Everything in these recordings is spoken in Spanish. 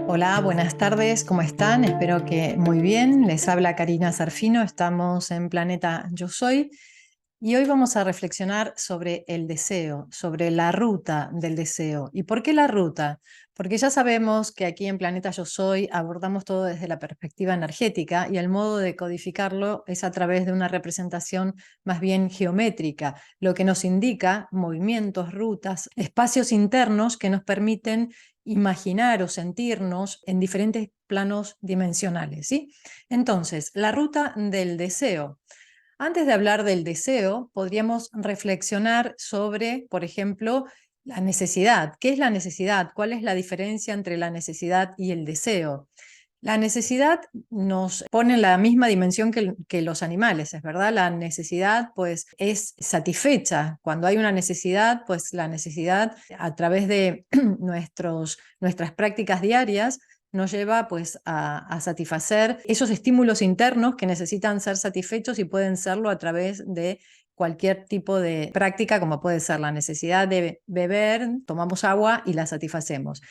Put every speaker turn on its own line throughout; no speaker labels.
Hola, buenas tardes, ¿cómo están? Espero que muy bien. Les habla Karina Zarfino, estamos en Planeta Yo Soy y hoy vamos a reflexionar sobre el deseo, sobre la ruta del deseo. ¿Y por qué la ruta? Porque ya sabemos que aquí en Planeta Yo Soy abordamos todo desde la perspectiva energética y el modo de codificarlo es a través de una representación más bien geométrica, lo que nos indica movimientos, rutas, espacios internos que nos permiten imaginar o sentirnos en diferentes planos dimensionales, ¿sí? Entonces, la ruta del deseo. Antes de hablar del deseo, podríamos reflexionar sobre, por ejemplo, la necesidad. ¿Qué es la necesidad? ¿Cuál es la diferencia entre la necesidad y el deseo? La necesidad nos pone en la misma dimensión que los animales, es verdad. La necesidad, pues, es satisfecha. Cuando hay una necesidad, pues la necesidad a través de nuestras prácticas diarias nos lleva pues a satisfacer esos estímulos internos que necesitan ser satisfechos y pueden serlo a través de cualquier tipo de práctica, como puede ser la necesidad de beber, tomamos agua y la satisfacemos.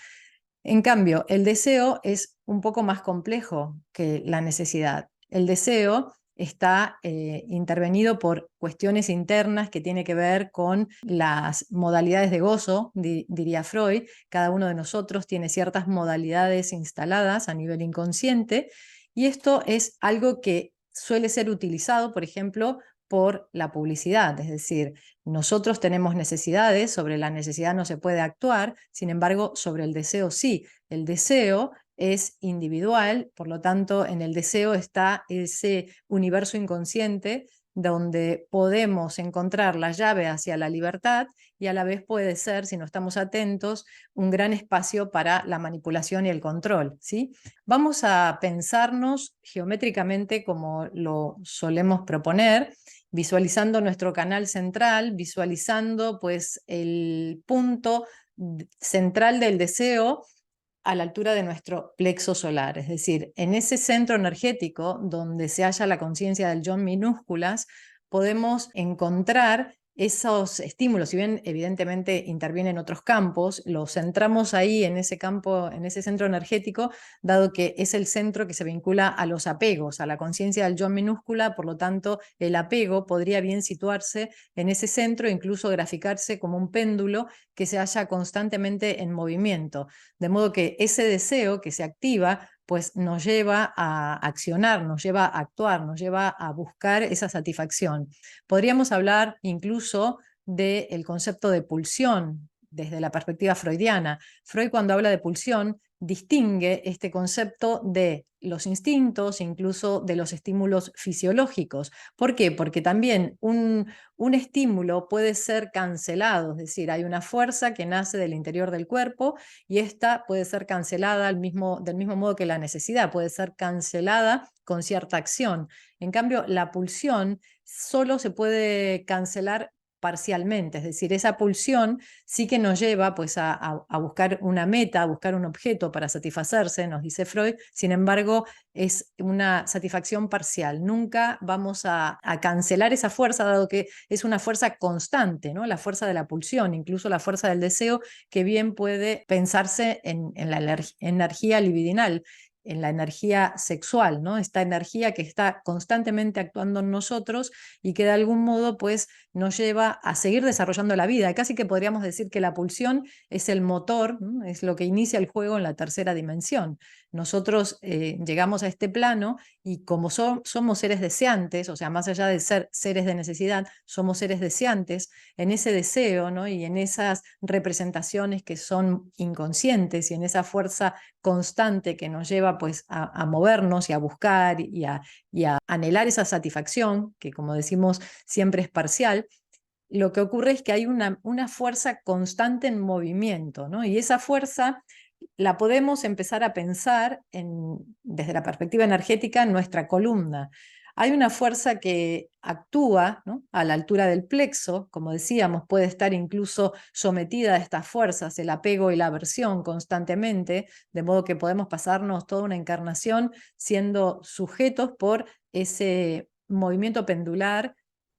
En cambio, el deseo es un poco más complejo que la necesidad. El deseo está intervenido por cuestiones internas que tiene que ver con las modalidades de gozo, diría Freud. Cada uno de nosotros tiene ciertas modalidades instaladas a nivel inconsciente y esto es algo que suele ser utilizado, por ejemplo, por la publicidad, es decir, nosotros tenemos necesidades, sobre la necesidad no se puede actuar, sin embargo, sobre el deseo sí. El deseo es individual, por lo tanto, en el deseo está ese universo inconsciente donde podemos encontrar la llave hacia la libertad y a la vez puede ser, si no estamos atentos, un gran espacio para la manipulación y el control, ¿sí? Vamos a pensarnos geométricamente como lo solemos proponer, visualizando nuestro canal central, visualizando pues el punto central del deseo a la altura de nuestro plexo solar, es decir, en ese centro energético donde se halla la conciencia del yo en minúsculas, podemos encontrar esos estímulos, si bien evidentemente intervienen otros campos, los centramos ahí en ese campo, en ese centro energético, dado que es el centro que se vincula a los apegos, a la conciencia del yo en minúscula, por lo tanto el apego podría bien situarse en ese centro, incluso graficarse como un péndulo que se halla constantemente en movimiento, de modo que ese deseo que se activa pues nos lleva a accionar, nos lleva a actuar, nos lleva a buscar esa satisfacción. Podríamos hablar incluso del concepto de pulsión desde la perspectiva freudiana. Freud, cuando habla de pulsión, distingue este concepto de los instintos, incluso de los estímulos fisiológicos. ¿Por qué? Porque también un estímulo puede ser cancelado, es decir, hay una fuerza que nace del interior del cuerpo y esta puede ser cancelada del mismo modo que la necesidad, puede ser cancelada con cierta acción. En cambio, la pulsión solo se puede cancelar parcialmente, es decir, esa pulsión sí que nos lleva pues, a buscar una meta, a buscar un objeto para satisfacerse, nos dice Freud, sin embargo, es una satisfacción parcial. Nunca vamos a cancelar esa fuerza, dado que es una fuerza constante, ¿no? La fuerza de la pulsión, incluso la fuerza del deseo, que bien puede pensarse en la energía libidinal, en la energía sexual, ¿no? Esta energía que está constantemente actuando en nosotros y que de algún modo pues nos lleva a seguir desarrollando la vida. Casi que podríamos decir que la pulsión es el motor, ¿no? Es lo que inicia el juego en la tercera dimensión. Nosotros llegamos a este plano y como somos seres deseantes, o sea, más allá de ser seres de necesidad, somos seres deseantes, en ese deseo, ¿no? Y en esas representaciones que son inconscientes y en esa fuerza constante que nos lleva pues a movernos y a buscar y a anhelar esa satisfacción, que como decimos siempre es parcial, lo que ocurre es que hay una fuerza constante en movimiento, ¿no? Y esa fuerza la podemos empezar a pensar desde la perspectiva energética en nuestra columna. Hay una fuerza que actúa, ¿no? A la altura del plexo, como decíamos, puede estar incluso sometida a estas fuerzas, el apego y la aversión constantemente, de modo que podemos pasarnos toda una encarnación siendo sujetos por ese movimiento pendular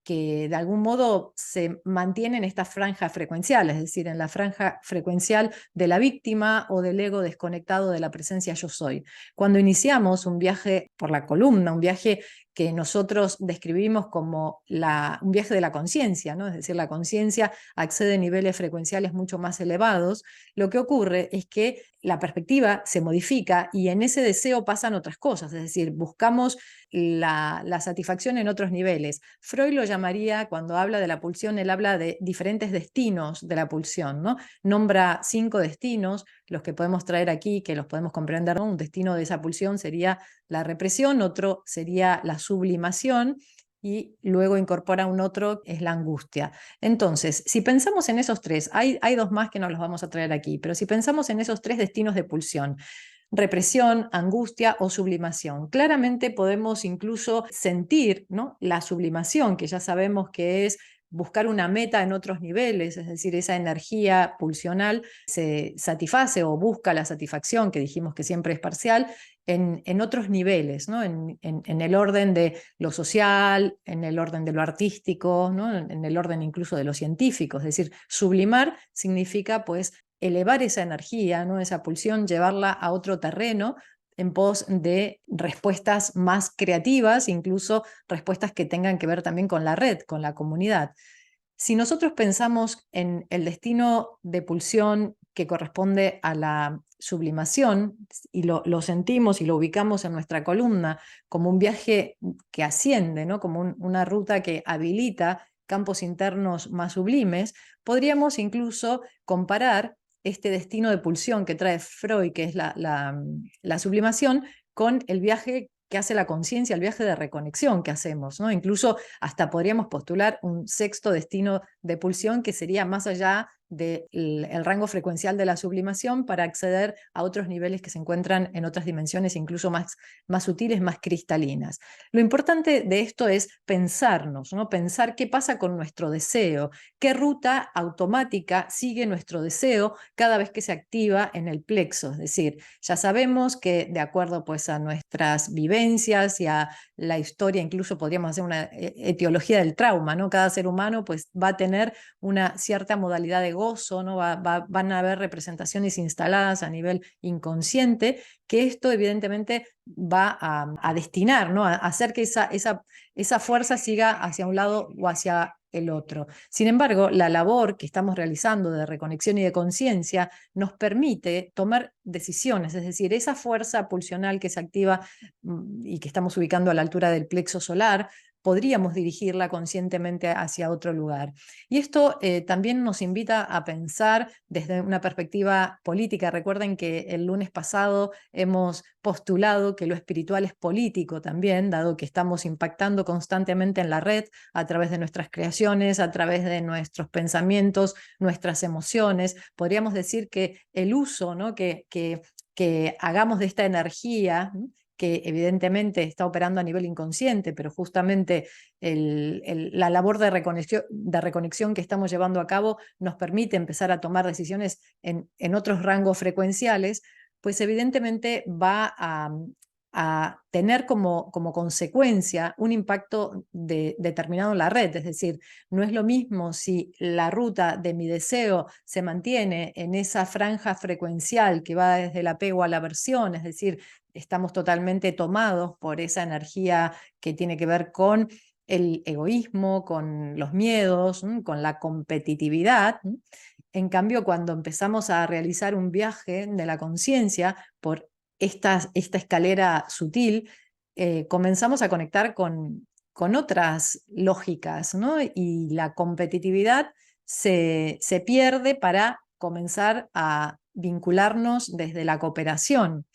que de algún modo se mantiene en esta franja frecuencial, es decir, en la franja frecuencial de la víctima o del ego desconectado de la presencia yo soy. Cuando iniciamos un viaje por la columna, un viaje que nosotros describimos como un viaje de la conciencia, ¿no? Es decir, la conciencia accede a niveles frecuenciales mucho más elevados, lo que ocurre es que la perspectiva se modifica y en ese deseo pasan otras cosas, es decir, buscamos la satisfacción en otros niveles. Freud lo llamaría, cuando habla de la pulsión, él habla de diferentes destinos de la pulsión, ¿no? Nombra 5 destinos, los que podemos traer aquí, que los podemos comprender, ¿no? Un destino de esa pulsión sería la represión, otro sería la sublimación, y luego incorpora un otro, es la angustia. Entonces, si pensamos en esos tres, hay 2 más que no los vamos a traer aquí, pero si pensamos en esos 3 destinos de pulsión, represión, angustia o sublimación. Claramente podemos incluso sentir, ¿no?, la sublimación, que ya sabemos que es buscar una meta en otros niveles, es decir, esa energía pulsional se satisface o busca la satisfacción, que dijimos que siempre es parcial, en otros niveles, ¿no? En el orden de lo social, en el orden de lo artístico, ¿no? En el orden incluso de lo científico. Es decir, sublimar significa pues elevar esa energía, ¿no? Esa pulsión, llevarla a otro terreno en pos de respuestas más creativas, incluso respuestas que tengan que ver también con la red, con la comunidad. Si nosotros pensamos en el destino de pulsión que corresponde a la sublimación y lo sentimos y lo ubicamos en nuestra columna como un viaje que asciende, ¿no?, como una ruta que habilita campos internos más sublimes, podríamos incluso comparar este destino de pulsión que trae Freud, que es la sublimación, con el viaje que hace la conciencia, el viaje de reconexión que hacemos, ¿no? Incluso hasta podríamos postular un 6º destino de pulsión que sería más allá del rango frecuencial de la sublimación para acceder a otros niveles que se encuentran en otras dimensiones, incluso más sutiles, más cristalinas. Lo importante de esto es pensarnos, ¿no? Pensar qué pasa con nuestro deseo, qué ruta automática sigue nuestro deseo cada vez que se activa en el plexo. Es decir, ya sabemos que de acuerdo pues, a nuestras vivencias y a la historia, incluso podríamos hacer una etiología del trauma, ¿no? Cada ser humano pues, va a tener una cierta modalidad de gozo, ¿no? Van a haber representaciones instaladas a nivel inconsciente, que esto evidentemente va a destinar, ¿no? A hacer que esa fuerza siga hacia un lado o hacia el otro. Sin embargo, la labor que estamos realizando de reconexión y de conciencia nos permite tomar decisiones, es decir, esa fuerza pulsional que se activa y que estamos ubicando a la altura del plexo solar, podríamos dirigirla conscientemente hacia otro lugar. Y esto también nos invita a pensar desde una perspectiva política. Recuerden que el lunes pasado hemos postulado que lo espiritual es político también, dado que estamos impactando constantemente en la red a través de nuestras creaciones, a través de nuestros pensamientos, nuestras emociones. Podríamos decir que el uso, ¿no?, que hagamos de esta energía, que evidentemente está operando a nivel inconsciente, pero justamente la labor de reconexión que estamos llevando a cabo nos permite empezar a tomar decisiones en otros rangos frecuenciales, pues evidentemente va a tener como consecuencia un impacto determinado en la red. Es decir, no es lo mismo si la ruta de mi deseo se mantiene en esa franja frecuencial que va desde el apego a la aversión, es decir, estamos totalmente tomados por esa energía que tiene que ver con el egoísmo, con los miedos, con la competitividad. En cambio, cuando empezamos a realizar un viaje de la conciencia por esta escalera sutil, comenzamos a conectar con otras lógicas, ¿no? Y la competitividad se pierde para comenzar a vincularnos desde la cooperación.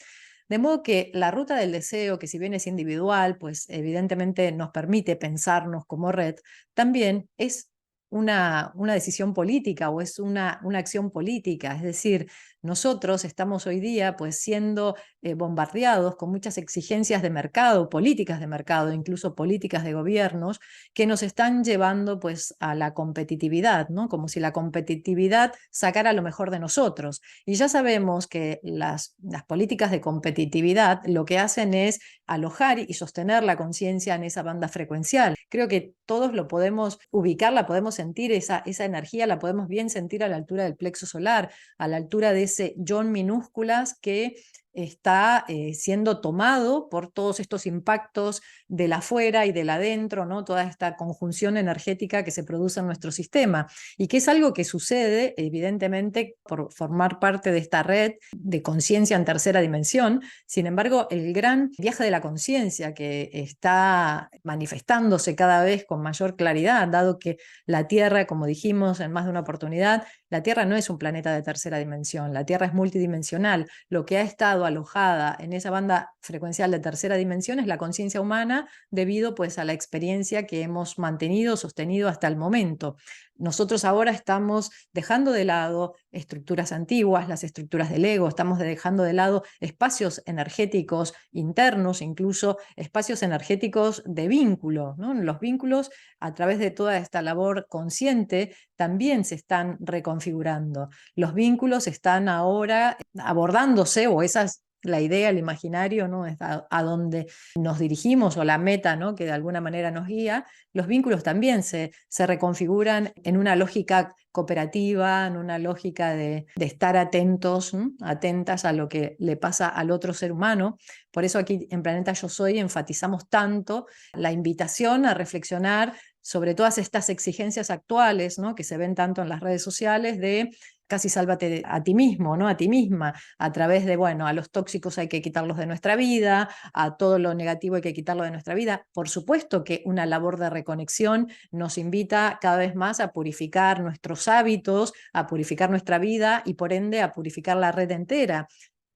De modo que la ruta del deseo, que si bien es individual, pues evidentemente nos permite pensarnos como red, también es una decisión política o es una acción política. Es decir, nosotros estamos hoy día pues siendo bombardeados con muchas exigencias de mercado, políticas de mercado, incluso políticas de gobiernos, que nos están llevando pues a la competitividad, ¿no? Como si la competitividad sacara lo mejor de nosotros. Y ya sabemos que las políticas de competitividad lo que hacen es alojar y sostener la conciencia en esa banda frecuencial. Creo que todos lo podemos ubicar, la podemos sentir, esa energía la podemos bien sentir a la altura del plexo solar, a la altura de ese yo en minúsculas que está siendo tomado por todos estos impactos del afuera y del adentro, ¿no? Toda esta conjunción energética que se produce en nuestro sistema y que es algo que sucede evidentemente por formar parte de esta red de conciencia en tercera dimensión. Sin embargo, el gran viaje de la conciencia que está manifestándose cada vez con mayor claridad, dado que la Tierra, como dijimos en más de una oportunidad, la Tierra no es un planeta de tercera dimensión, la Tierra es multidimensional. Lo que ha estado alojada en esa banda frecuencial de tercera dimensión es la conciencia humana debido pues a la experiencia que hemos mantenido, sostenido hasta el momento. Nosotros ahora estamos dejando de lado estructuras antiguas, las estructuras del ego, estamos dejando de lado espacios energéticos internos, incluso espacios energéticos de vínculo, ¿no? Los vínculos a través de toda esta labor consciente también se están reconfigurando. Los vínculos están ahora abordándose, o esa es la idea, el imaginario, ¿no? Es a donde nos dirigimos, o la meta, ¿no? Que de alguna manera nos guía. Los vínculos también se reconfiguran en una lógica cooperativa, en una lógica de estar atentos, ¿no? Atentas a lo que le pasa al otro ser humano. Por eso aquí en Planeta Yo Soy enfatizamos tanto la invitación a reflexionar sobre todas estas exigencias actuales, ¿no? Que se ven tanto en las redes sociales de casi sálvate a ti mismo, ¿no? A ti misma, a través de, bueno, a los tóxicos hay que quitarlos de nuestra vida, a todo lo negativo hay que quitarlo de nuestra vida. Por supuesto que una labor de reconexión nos invita cada vez más a purificar nuestros hábitos, a purificar nuestra vida y por ende a purificar la red entera.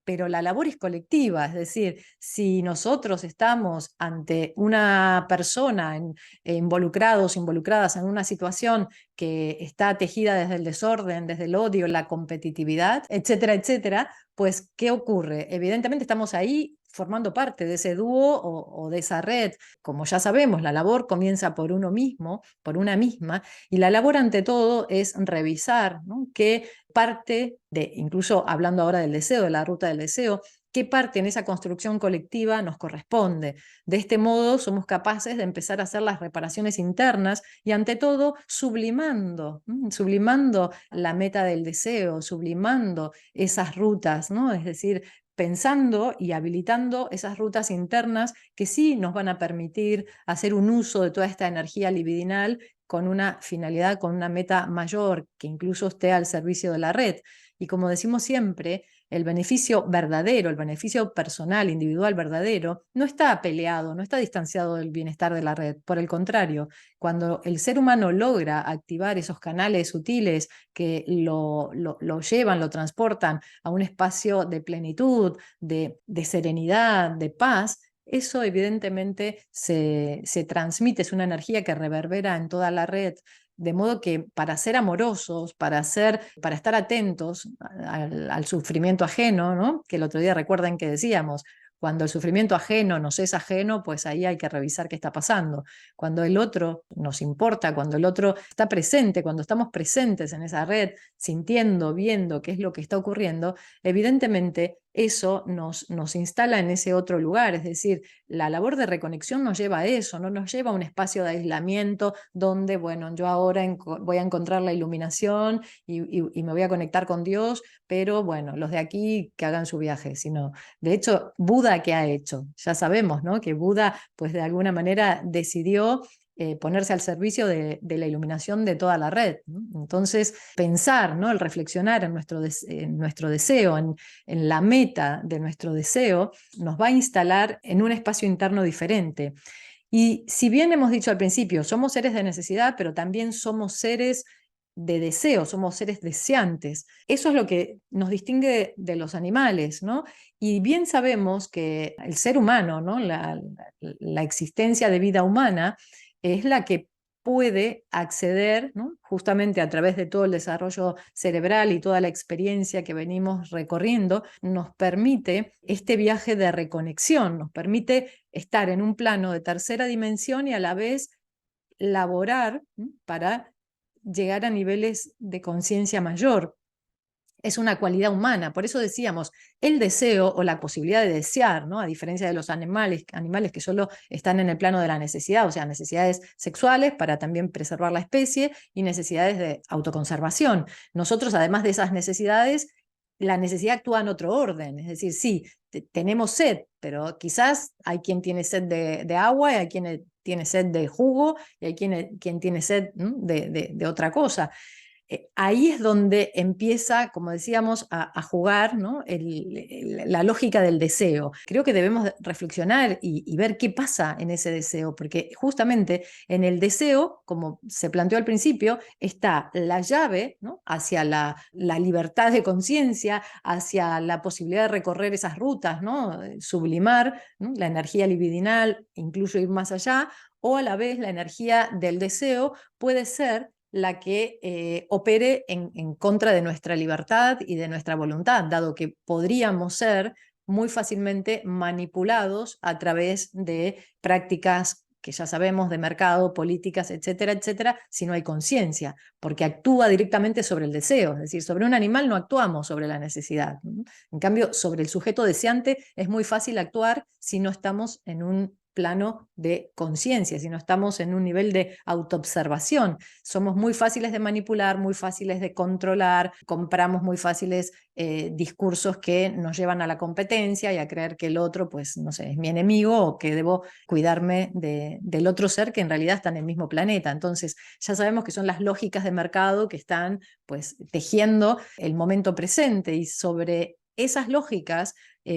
Pero la labor es colectiva, es decir, si nosotros estamos ante una persona involucrados, involucradas en una situación que está tejida desde el desorden, desde el odio, la competitividad, etcétera, etcétera, pues ¿qué ocurre? Evidentemente estamos ahí formando parte de ese dúo o de esa red. Como ya sabemos, la labor comienza por uno mismo, por una misma, y la labor ante todo es revisar, ¿no? Qué parte de, incluso hablando ahora del deseo, de la ruta del deseo, qué parte en esa construcción colectiva nos corresponde. De este modo somos capaces de empezar a hacer las reparaciones internas y ante todo sublimando la meta del deseo, sublimando esas rutas, ¿no? Es decir, pensando y habilitando esas rutas internas que sí nos van a permitir hacer un uso de toda esta energía libidinal con una finalidad, con una meta mayor, que incluso esté al servicio de la red. Y como decimos siempre, el beneficio verdadero, el beneficio personal, individual verdadero, no está peleado, no está distanciado del bienestar de la red. Por el contrario, cuando el ser humano logra activar esos canales sutiles que lo llevan, lo transportan a un espacio de plenitud, de serenidad, de paz, eso evidentemente se transmite, es una energía que reverbera en toda la red, de modo que para ser amorosos, para estar atentos al sufrimiento ajeno, ¿no? Que el otro día recuerden que decíamos, cuando el sufrimiento ajeno nos es ajeno, pues ahí hay que revisar qué está pasando. Cuando el otro nos importa, cuando el otro está presente, cuando estamos presentes en esa red, sintiendo, viendo qué es lo que está ocurriendo, evidentemente eso nos instala en ese otro lugar. Es decir, la labor de reconexión nos lleva a eso, no nos lleva a un espacio de aislamiento donde, bueno, yo ahora voy a encontrar la iluminación y me voy a conectar con Dios, pero bueno, los de aquí que hagan su viaje, sino, de hecho, Buda, ¿qué ha hecho? Ya sabemos, ¿no? Que Buda, pues de alguna manera decidió ponerse al servicio de la iluminación de toda la red, ¿no? Entonces, pensar, ¿no? El reflexionar en nuestro deseo, en la meta de nuestro deseo, nos va a instalar en un espacio interno diferente. Y si bien hemos dicho al principio, somos seres de necesidad, pero también somos seres de deseo, somos seres deseantes. Eso es lo que nos distingue de los animales, ¿no? Y bien sabemos que el ser humano, ¿no? La existencia de vida humana es la que puede acceder, ¿no? Justamente a través de todo el desarrollo cerebral y toda la experiencia que venimos recorriendo, nos permite este viaje de reconexión, nos permite estar en un plano de tercera dimensión y a la vez laborar, ¿no? Para llegar a niveles de conciencia mayor. Es una cualidad humana, por eso decíamos, el deseo o la posibilidad de desear, ¿no? A diferencia de los animales que solo están en el plano de la necesidad, o sea, necesidades sexuales para también preservar la especie y necesidades de autoconservación. Nosotros, además de esas necesidades, la necesidad actúa en otro orden, es decir, sí, tenemos sed, pero quizás hay quien tiene sed de agua y hay quien tiene sed de jugo y hay quien tiene sed, ¿no? de otra cosa. Ahí es donde empieza, como decíamos, a jugar, ¿no? La lógica del deseo. Creo que debemos reflexionar y ver qué pasa en ese deseo, porque justamente en el deseo, como se planteó al principio, está la llave, ¿no? Hacia la libertad de conciencia, hacia la posibilidad de recorrer esas rutas, ¿no? Sublimar, ¿no? La energía libidinal, incluso ir más allá, o a la vez la energía del deseo puede ser la que opere en contra de nuestra libertad y de nuestra voluntad, dado que podríamos ser muy fácilmente manipulados a través de prácticas que ya sabemos de mercado, políticas, etcétera, etcétera, si no hay conciencia, porque actúa directamente sobre el deseo, es decir, sobre un animal no actuamos sobre la necesidad. En cambio, sobre el sujeto deseante es muy fácil actuar si no estamos en un plano de conciencia, si no estamos en un nivel de autoobservación. Somos muy fáciles de manipular, muy fáciles de controlar, compramos muy fáciles discursos que nos llevan a la competencia y a creer que el otro, pues, no sé, es mi enemigo o que debo cuidarme del otro ser que en realidad está en el mismo planeta. Entonces, ya sabemos que son las lógicas de mercado que están, pues, tejiendo el momento presente y sobre esas lógicas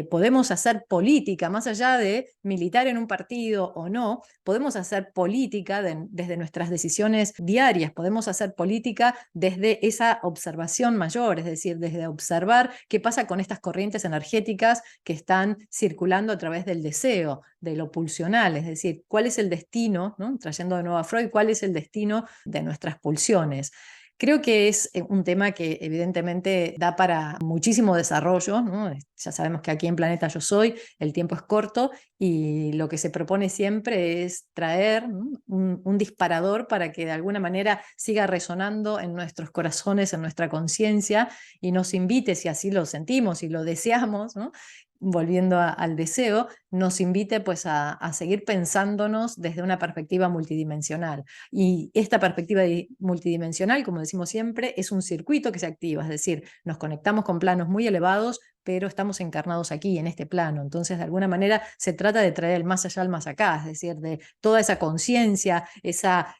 podemos hacer política, más allá de militar en un partido o no, podemos hacer política desde nuestras decisiones diarias, podemos hacer política desde esa observación mayor, es decir, desde observar qué pasa con estas corrientes energéticas que están circulando a través del deseo, de lo pulsional, es decir, cuál es el destino, ¿no? Trayendo de nuevo a Freud, cuál es el destino de nuestras pulsiones. Creo que es un tema que evidentemente da para muchísimo desarrollo, ¿no? Ya sabemos que aquí en Planeta Yo Soy el tiempo es corto y lo que se propone siempre es traer, ¿no? un disparador para que de alguna manera siga resonando en nuestros corazones, en nuestra conciencia y nos invite, si así lo sentimos y lo deseamos, ¿no? Volviendo al deseo, nos invite pues a seguir pensándonos desde una perspectiva multidimensional. Y esta perspectiva multidimensional, como decimos siempre, es un circuito que se activa, es decir, nos conectamos con planos muy elevados, pero estamos encarnados aquí, en este plano. Entonces, de alguna manera, se trata de traer el más allá al más acá, es decir, de toda esa conciencia, esa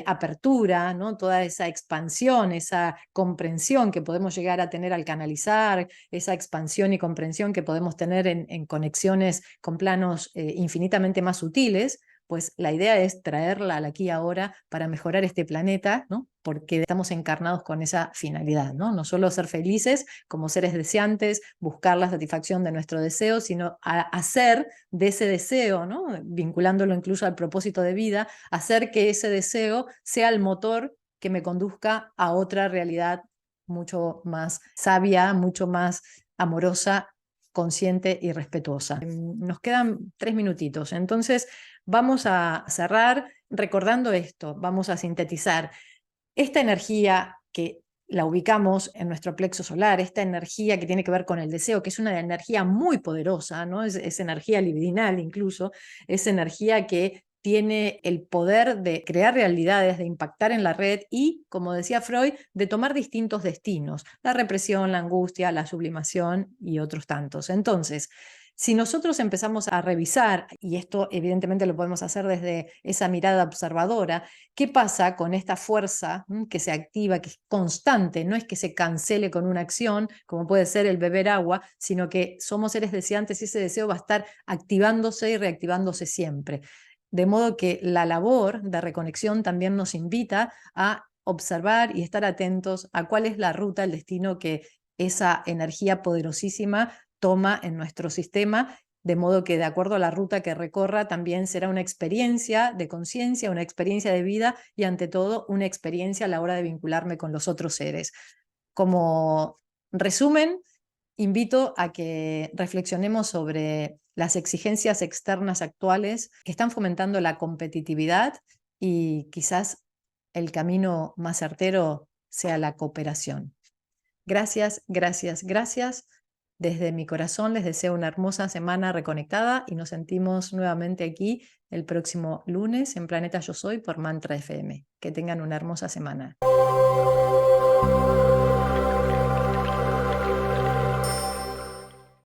apertura, ¿no? Toda esa expansión, esa comprensión que podemos llegar a tener al canalizar, esa expansión y comprensión que podemos tener en conexiones con planos infinitamente más sutiles, pues la idea es traerla al aquí y ahora para mejorar este planeta, ¿no? Porque estamos encarnados con esa finalidad, ¿no? No solo ser felices como seres deseantes, buscar la satisfacción de nuestro deseo, sino hacer de ese deseo, ¿no? Vinculándolo incluso al propósito de vida, hacer que ese deseo sea el motor que me conduzca a otra realidad mucho más sabia, mucho más amorosa, consciente y respetuosa. Nos quedan 3 minutitos, entonces vamos a cerrar recordando esto, vamos a sintetizar esta energía que la ubicamos en nuestro plexo solar, esta energía que tiene que ver con el deseo, que es una energía muy poderosa, ¿no? Es energía libidinal incluso, es energía que tiene el poder de crear realidades, de impactar en la red y, como decía Freud, de tomar distintos destinos, la represión, la angustia, la sublimación y otros tantos. Entonces, si nosotros empezamos a revisar, y esto evidentemente lo podemos hacer desde esa mirada observadora, ¿qué pasa con esta fuerza que se activa, que es constante? No es que se cancele con una acción, como puede ser el beber agua, sino que somos seres deseantes y ese deseo va a estar activándose y reactivándose siempre. De modo que la labor de reconexión también nos invita a observar y estar atentos a cuál es la ruta, el destino que esa energía poderosísima toma en nuestro sistema de modo que de acuerdo a la ruta que recorra también será una experiencia de conciencia, una experiencia de vida y ante todo una experiencia a la hora de vincularme con los otros seres. Como resumen, invito a que reflexionemos sobre las exigencias externas actuales que están fomentando la competitividad y quizás el camino más certero sea la cooperación. Gracias, gracias, gracias. Desde mi corazón les deseo una hermosa semana reconectada y nos sentimos nuevamente aquí el próximo lunes en Planeta Yo Soy por Mantra FM. Que tengan una hermosa semana.